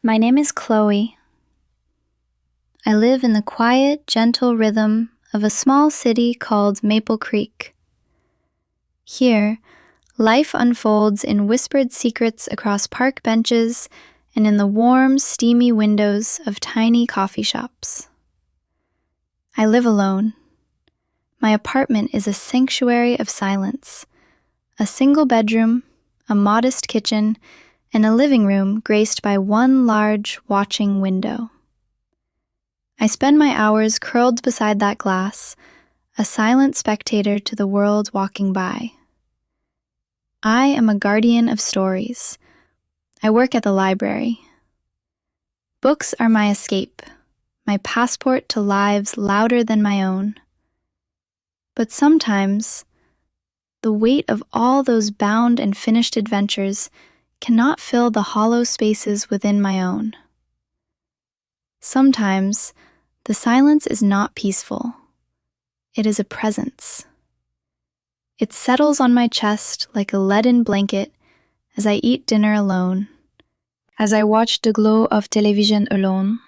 My name is Chloe. I live in the quiet, gentle rhythm of a small city called Maple Creek. Here, life unfolds in whispered secrets across park benches and in the warm, steamy windows of tiny coffee shops. I live alone. My apartment is a sanctuary of silence. A single bedroom, a modest kitchen, and a living room graced by one large, watching window. I spend my hours curled beside that glass, a silent spectator to the world walking by. I am a guardian of stories. I work at the library. Books are my escape, my passport to lives louder than my own. But sometimes, the weight of all those bound and finished adventures cannot fill the hollow spaces within my own. Sometimes, the silence is not peaceful. It is a presence. It settles on my chest like a leaden blanket as I eat dinner alone, as I watch the glow of television alone,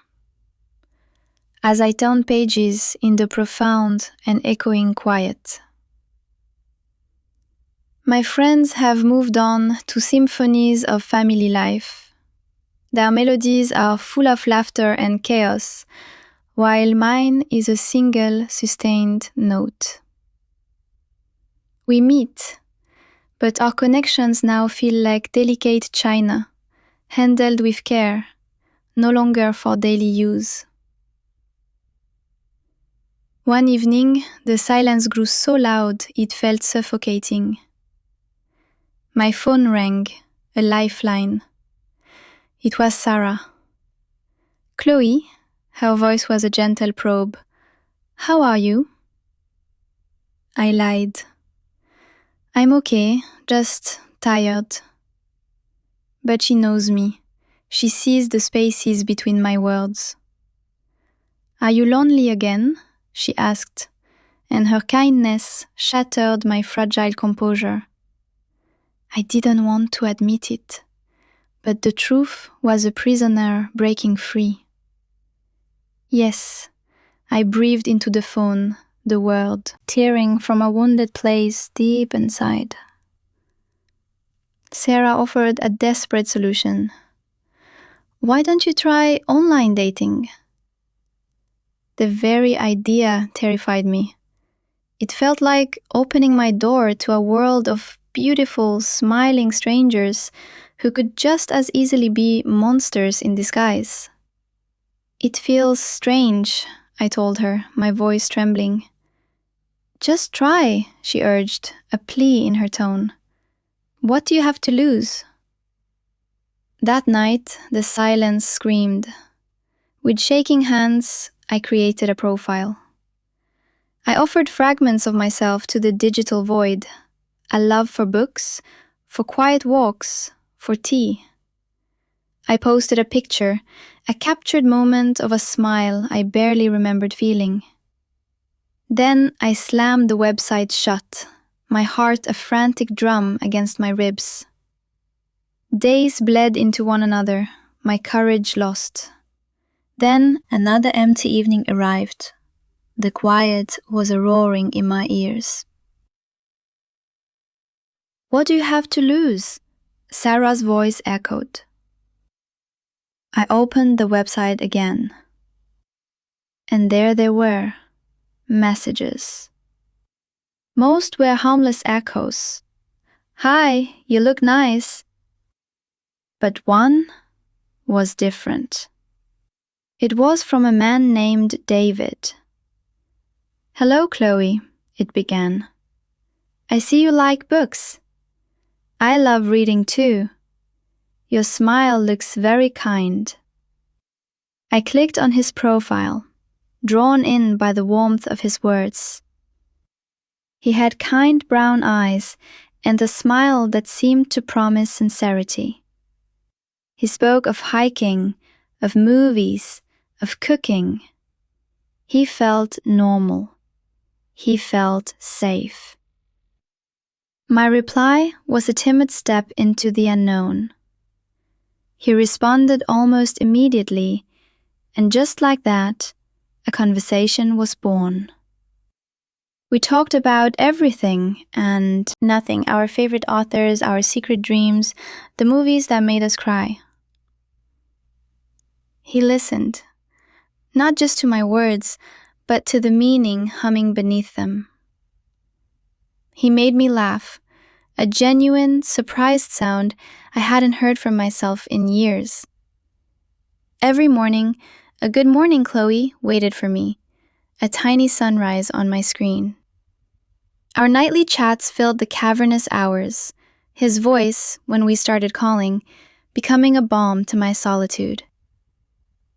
as I turn pages in the profound and echoing quiet. My friends have moved on to symphonies of family life. Their melodies are full of laughter and chaos, while mine is a single, sustained note. We meet, but our connections now feel like delicate china, handled with care, no longer for daily use. One evening, the silence grew so loud it felt suffocating. My phone rang, a lifeline. It was Sarah. "Chloe," her voice was a gentle probe. "How are you?" I lied. "I'm okay, just tired." But she knows me. She sees the spaces between my words. "Are you lonely again?" she asked, and her kindness shattered my fragile composure. I didn't want to admit it, but the truth was a prisoner breaking free. "Yes," I breathed into the phone, the word tearing from a wounded place deep inside. Sarah offered a desperate solution. "Why don't you try online dating?" The very idea terrified me. It felt like opening my door to a world of beautiful, smiling strangers who could just as easily be monsters in disguise. "It feels strange," I told her, my voice trembling. "Just try," she urged, a plea in her tone. "What do you have to lose?" That night, the silence screamed. With shaking hands, I created a profile. I offered fragments of myself to the digital void, a love for books, for quiet walks, for tea. I posted a picture, a captured moment of a smile I barely remembered feeling. Then I slammed the website shut, my heart a frantic drum against my ribs. Days bled into one another, my courage lost. Then another empty evening arrived. The quiet was a roaring in my ears. "What do you have to lose?" Sarah's voice echoed. I opened the website again. And there they were, messages. Most were harmless echoes. "Hi, you look nice." But one was different. It was from a man named David. "Hello, Chloe," it began. "I see you like books. I love reading too. Your smile looks very kind." I clicked on his profile, drawn in by the warmth of his words. He had kind brown eyes and a smile that seemed to promise sincerity. He spoke of hiking, of movies, of cooking. He felt normal. He felt safe. My reply was a timid step into the unknown. He responded almost immediately, and just like that, a conversation was born. We talked about everything and nothing, our favorite authors, our secret dreams, the movies that made us cry. He listened, not just to my words, but to the meaning humming beneath them. He made me laugh, a genuine, surprised sound I hadn't heard from myself in years. Every morning, a "Good morning, Chloe" waited for me, a tiny sunrise on my screen. Our nightly chats filled the cavernous hours, his voice, when we started calling, becoming a balm to my solitude.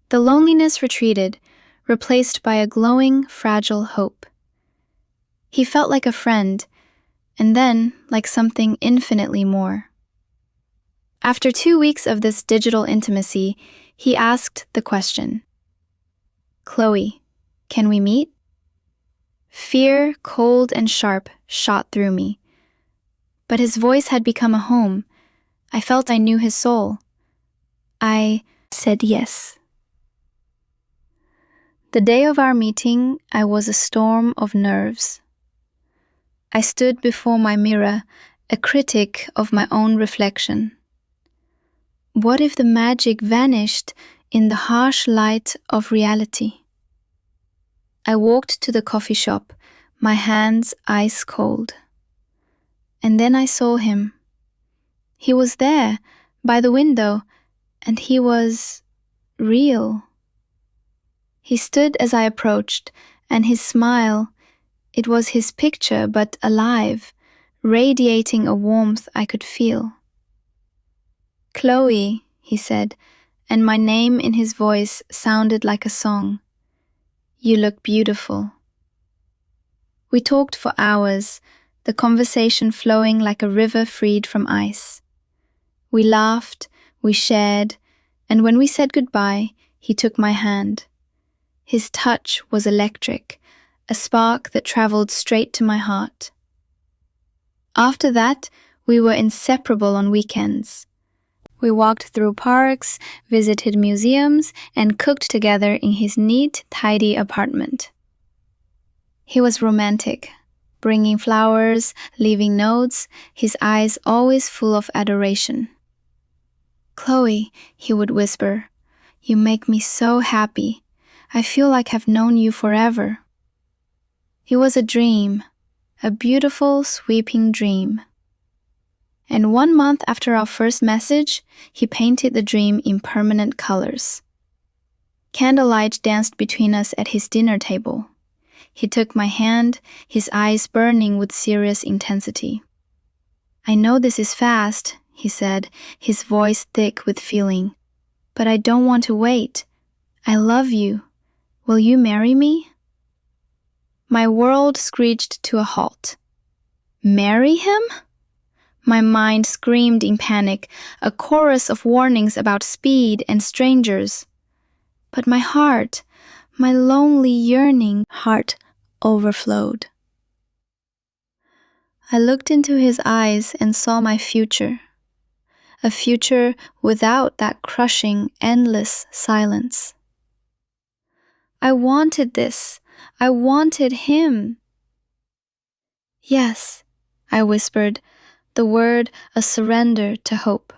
The loneliness retreated, replaced by a glowing, fragile hope. He felt like a friend, and then like something infinitely more. After 2 weeks of this digital intimacy, he asked the question, "Chloe, can we meet?" Fear, cold and sharp, shot through me. But his voice had become a home. I felt I knew his soul. I said yes. The day of our meeting, I was a storm of nerves. I stood before my mirror, a critic of my own reflection. What if the magic vanished in the harsh light of reality? I walked to the coffee shop, my hands ice cold. And then I saw him. He was there, by the window, and he was real. He stood as I approached, and his smile, it was his picture but alive, radiating a warmth I could feel. "Chloe," he said, and my name in his voice sounded like a song. "You look beautiful." We talked for hours, the conversation flowing like a river freed from ice. We laughed, we shared, and when we said goodbye, he took my hand. His touch was electric, a spark that traveled straight to my heart. After that, we were inseparable on weekends. We walked through parks, visited museums, and cooked together in his neat, tidy apartment. He was romantic, bringing flowers, leaving notes, his eyes always full of adoration. "Chloe," he would whisper, "you make me so happy. I feel like I've known you forever." It was a dream, a beautiful, sweeping dream. And 1 month after our first message, he painted the dream in permanent colors. Candlelight danced between us at his dinner table. He took my hand, his eyes burning with serious intensity. "I know this is fast," he said, his voice thick with feeling, "but I don't want to wait. I love you. Will you marry me?" My world screeched to a halt. Marry him? My mind screamed in panic, a chorus of warnings about speed and strangers. But my heart, my lonely, yearning heart, overflowed. I looked into his eyes and saw my future. A future without that crushing, endless silence. I wanted this. I wanted him. "Yes," I whispered, the word a surrender to hope.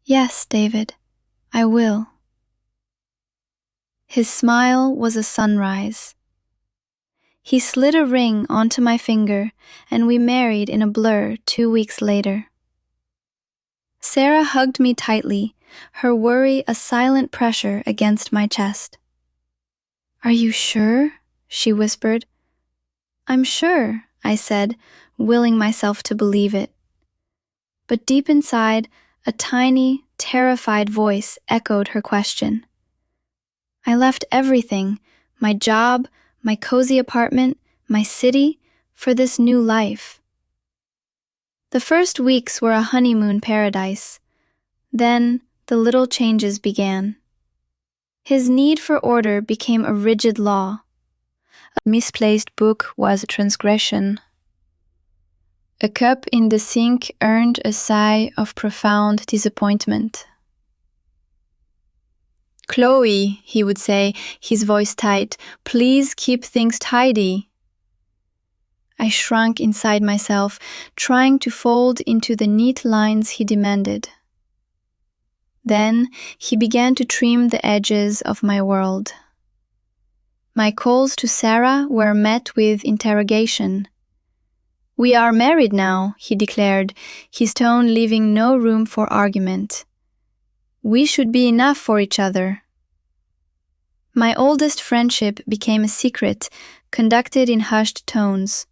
"Yes, David, I will." His smile was a sunrise. He slid a ring onto my finger, and we married in a blur 2 weeks later. Sarah hugged me tightly, her worry a silent pressure against my chest. "Are you sure?" she whispered. "I'm sure," I said, willing myself to believe it. But deep inside, a tiny, terrified voice echoed her question. I left everything, my job, my cozy apartment, my city, for this new life. The first weeks were a honeymoon paradise. Then the little changes began. His need for order became a rigid law. A misplaced book was a transgression. A cup in the sink earned a sigh of profound disappointment. Chloe, he would say, his voice tight, please keep things tidy. I shrunk inside myself, trying to fold into the neat lines he demanded. Then he began to trim the edges of my world. My calls to Sarah were met with interrogation. We are married now, he declared, his tone leaving no room for argument. We should be enough for each other. My oldest friendship became a secret, conducted in hushed tones.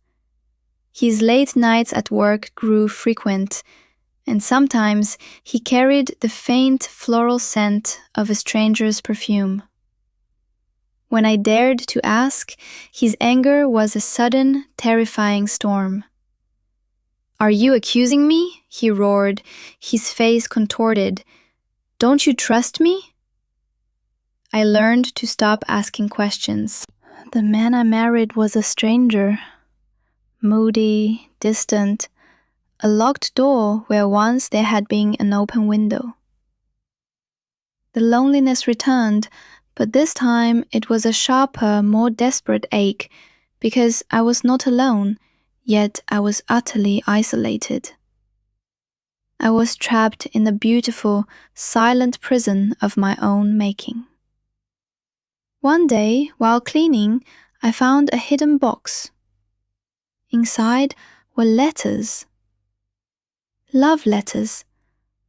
His late nights at work grew frequent, and sometimes he carried the faint floral scent of a stranger's perfume. When I dared to ask, his anger was a sudden, terrifying storm. Are you accusing me? He roared, his face contorted. Don't you trust me? I learned to stop asking questions. The man I married was a stranger. Moody, distant, a locked door where once there had been an open window. The loneliness returned, but this time it was a sharper, more desperate ache, because I was not alone, yet I was utterly isolated. I was trapped in the beautiful, silent prison of my own making. One day, while cleaning, I found a hidden box. Inside were letters. Love letters,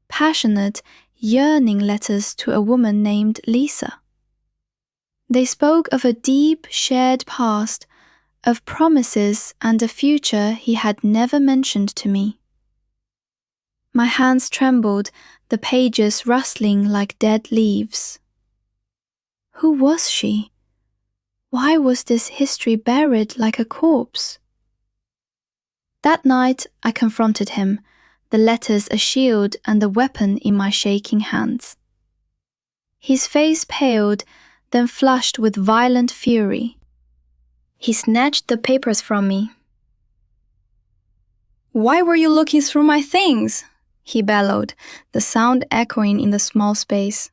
passionate, yearning letters to a woman named Lisa. They spoke of a deep, shared past, of promises and a future he had never mentioned to me. My hands trembled, the pages rustling like dead leaves. Who was she? Why was this history buried like a corpse? That night I confronted him, the letters a shield and the weapon in my shaking hands. His face paled, then flushed with violent fury. He snatched the papers from me. Why were you looking through my things? He bellowed, the sound echoing in the small space.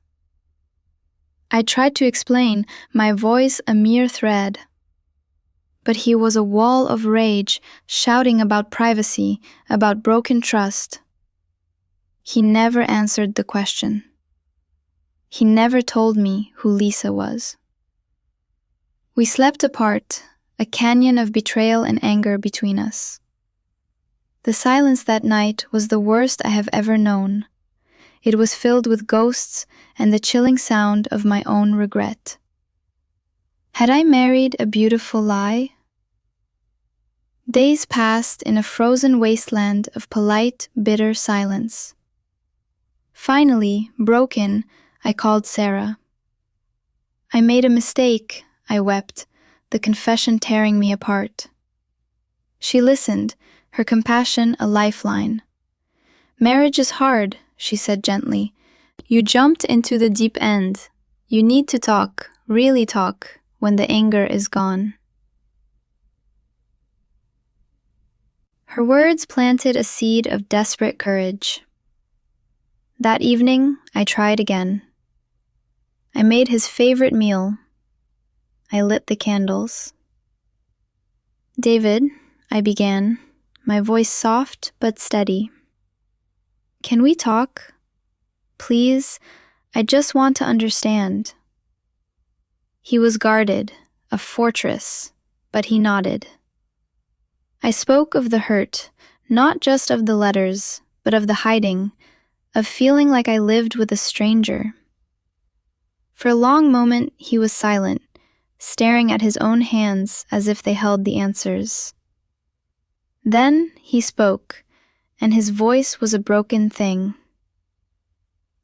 I tried to explain, my voice a mere thread. But he was a wall of rage, shouting about privacy, about broken trust. He never answered the question. He never told me who Lisa was. We slept apart, a canyon of betrayal and anger between us. The silence that night was the worst I have ever known. It was filled with ghosts and the chilling sound of my own regret. Had I married a beautiful lie? Days passed in a frozen wasteland of polite, bitter silence. Finally, broken, I called Sarah. I made a mistake, I wept, the confession tearing me apart. She listened, her compassion a lifeline. Marriage is hard, she said gently. You jumped into the deep end. You need to talk, really talk, when the anger is gone. Her words planted a seed of desperate courage. That evening, I tried again. I made his favorite meal. I lit the candles. David, I began, my voice soft but steady. Can we talk? Please, I just want to understand. He was guarded, a fortress, but he nodded. I spoke of the hurt, not just of the letters, but of the hiding, of feeling like I lived with a stranger. For a long moment, he was silent, staring at his own hands as if they held the answers. Then he spoke, and his voice was a broken thing.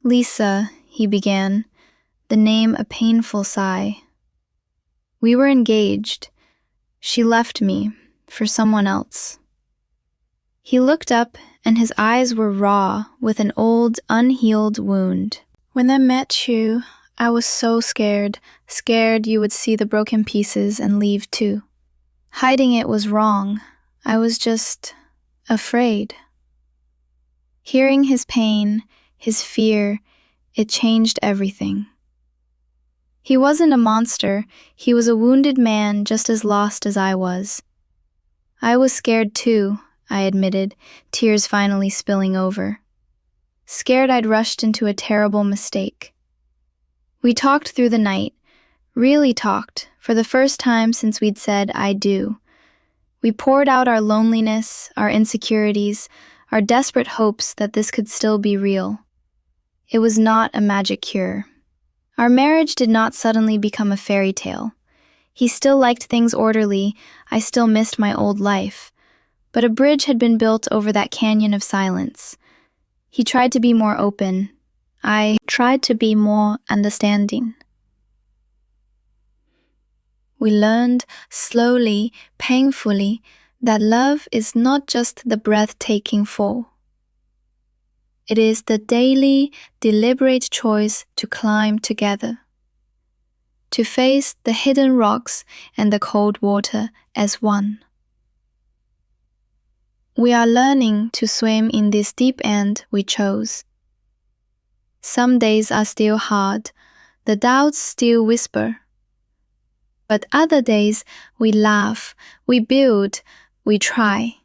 Lisa, he began, the name a painful sigh. We were engaged. She left me for someone else. He looked up, and his eyes were raw with an old, unhealed wound. When I met you, I was so scared you would see the broken pieces and leave too. Hiding it was wrong. I was just afraid. Hearing his pain, his fear, it changed everything. He wasn't a monster, he was a wounded man just as lost as I was. I was scared too, I admitted, tears finally spilling over. Scared I'd rushed into a terrible mistake. We talked through the night, really talked, for the first time since we'd said I do. We poured out our loneliness, our insecurities, our desperate hopes that this could still be real. It was not a magic cure. Our marriage did not suddenly become a fairy tale. He still liked things orderly, I still missed my old life. But a bridge had been built over that canyon of silence. He tried to be more open. I tried to be more understanding. We learned slowly, painfully, that love is not just the breathtaking fall. It is the daily, deliberate choice to climb together, to face the hidden rocks and the cold water as one. We are learning to swim in this deep end we chose. Some days are still hard, the doubts still whisper. But other days we laugh, we build, we try.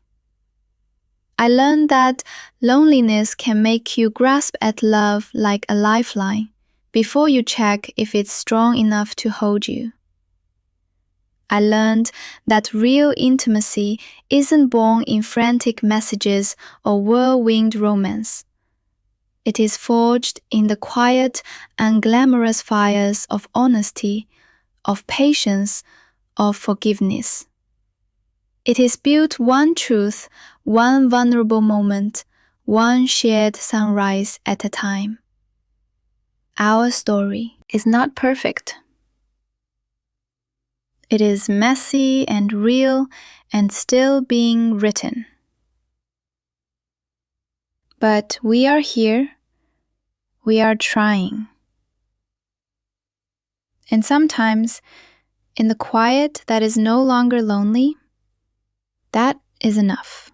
I learned that loneliness can make you grasp at love like a lifeline before you check if it's strong enough to hold you. I learned that real intimacy isn't born in frantic messages or whirlwind romance. It is forged in the quiet, unglamorous fires of honesty, of patience, of forgiveness. It is built one truth, one vulnerable moment, one shared sunrise at a time. Our story is not perfect. It is messy and real and still being written. But we are here. We are trying. And sometimes, in the quiet that is no longer lonely, that is enough.